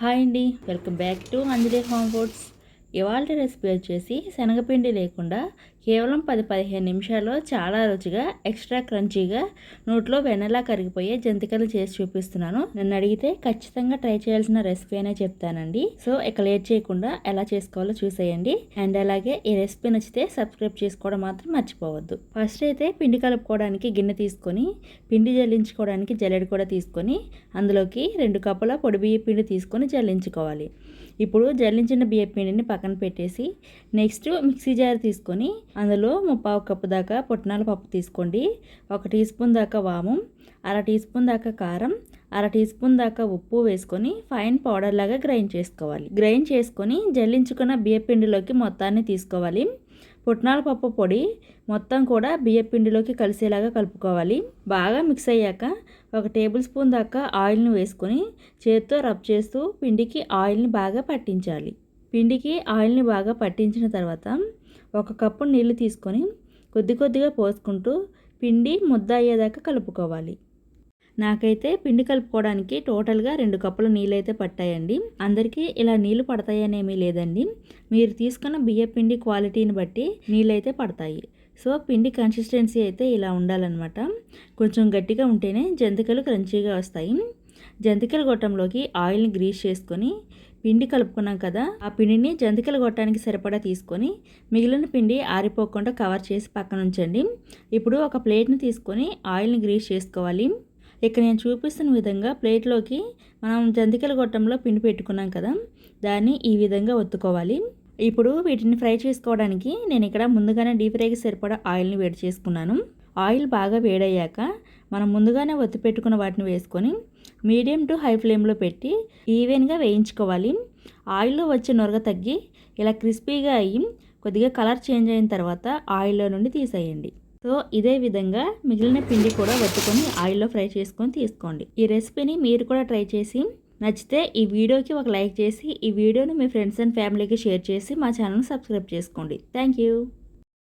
Hi అండి, welcome back to Anjali home foods. ఇవాళ recipe వచ్చేసి శనగపిండి లేకుండా కేవలం 10-15 నిమిషాల్లో చాలా రుచిగా ఎక్స్ట్రా క్రంచీగా నోట్లో వెన్నలా కరిగిపోయే జంతికలు చేసి చూపిస్తున్నాను. నన్ను అడిగితే ఖచ్చితంగా ట్రై చేయాల్సిన రెసిపీ అనే చెప్తానండి. సో ఇక లేట్ చేయకుండా ఎలా చేసుకోవాలో చూసేయండి. అండ్ అలాగే ఈ రెసిపీ నచ్చితే సబ్స్క్రైబ్ చేసుకోవడం మాత్రం మర్చిపోవద్దు. ఫస్ట్ అయితే పిండి కలుపుకోవడానికి గిన్నె తీసుకొని పిండి జల్లించుకోవడానికి జల్లెడ కూడా తీసుకొని అందులోకి 2 కప్పుల పొడి బియ్య పిండి తీసుకొని జల్లించుకోవాలి. ఇప్పుడు జల్లించిన బియ్య పిండిని పక్కన పెట్టేసి నెక్స్ట్ మిక్సీ జార్ తీసుకొని అందులో 3/4 కప్పు దాకా పుట్నాల పప్పు తీసుకోండి. 1 టీ స్పూన్ దాకా వాము, 1/2 టీ స్పూన్ దాకా కారం, 1/2 టీ స్పూన్ దాకా ఉప్పు వేసుకొని ఫైన్ పౌడర్ లాగా గ్రైండ్ చేసుకోవాలి. గ్రైండ్ చేసుకొని జల్లించుకున్న బియ్య పిండిలోకి మొత్తాన్ని తీసుకోవాలి. పుట్నాల పప్పు పొడి మొత్తం కూడా బియ్య పిండిలోకి కలిసేలాగా కలుపుకోవాలి. బాగా మిక్స్ అయ్యాక 1 టేబుల్ స్పూన్ దాకా ఆయిల్ని వేసుకొని చేతితో రబ్ చేస్తూ పిండికి ఆయిల్ని బాగా పట్టించాలి. పిండికి ఆయిల్ని బాగా పట్టించిన తర్వాత 1 కప్పు నీళ్లు తీసుకొని కొద్ది కొద్దిగా పోసుకుంటూ పిండి ముద్ద అయ్యేదాకా కలుపుకోవాలి. నాకైతే పిండి కలుపుకోవడానికి టోటల్గా 2 కప్పుల నీళ్ళు అయితే పట్టాయండి. అందరికీ ఇలా నీళ్ళు పడతాయనేమీ లేదండి. మీరు తీసుకున్న బియ్య పిండి క్వాలిటీని బట్టి నీళ్ళు అయితే పడతాయి. సో పిండి కన్సిస్టెన్సీ అయితే ఇలా ఉండాలన్నమాట. కొంచెం గట్టిగా ఉంటేనే జంతికలు క్రంచీగా వస్తాయి. జంతికల గొట్టంలోకి ఆయిల్ని గ్రీస్ చేసుకొని పిండి కలుపుకున్నాం కదా, ఆ పిండిని జంతికల గొట్టానికి సరిపడా తీసుకొని మిగిలిన పిండి ఆరిపోకుండా కవర్ చేసి పక్కన ఉంచండి. ఇప్పుడు ఒక ప్లేట్ని తీసుకొని ఆయిల్ని గ్రీస్ చేసుకోవాలి. ఇక్కడ నేను చూపిస్తున్న విధంగా ప్లేట్లోకి మనం జంతికల గొట్టంలో పిండి పెట్టుకున్నాం కదా, దాన్ని ఈ విధంగా ఒత్తుకోవాలి. ఇప్పుడు వీటిని ఫ్రై చేసుకోవడానికి నేను ఇక్కడ ముందుగానే డీప్ ఫ్రైకి సరిపడా ఆయిల్ని వేడి చేసుకున్నాను. ఆయిల్ బాగా వేడయ్యాక మనం ముందుగానే ఒత్తి పెట్టుకున్న వాటిని వేసుకొని మీడియం టు హై ఫ్లేమ్లో పెట్టి ఈవెన్గా వేయించుకోవాలి. ఆయిల్లో వచ్చే నొరగ తగ్గి ఇలా క్రిస్పీగా అయ్యి కొద్దిగా కలర్ చేంజ్ అయిన తర్వాత ఆయిల్లో నుండి తీసేయండి. సో ఇదే విధంగా మిగిలిన పిండి కూడా ఒత్తుకొని ఆయిల్లో ఫ్రై చేసుకొని తీసుకోండి. ఈ రెసిపీని మీరు కూడా ట్రై చేసి నచ్చితే ఈ వీడియోకి ఒక లైక్ చేసి ఈ వీడియోను మీ ఫ్రెండ్స్ అండ్ ఫ్యామిలీకి షేర్ చేసి మా ఛానల్ని సబ్స్క్రైబ్ చేసుకోండి. Thank you.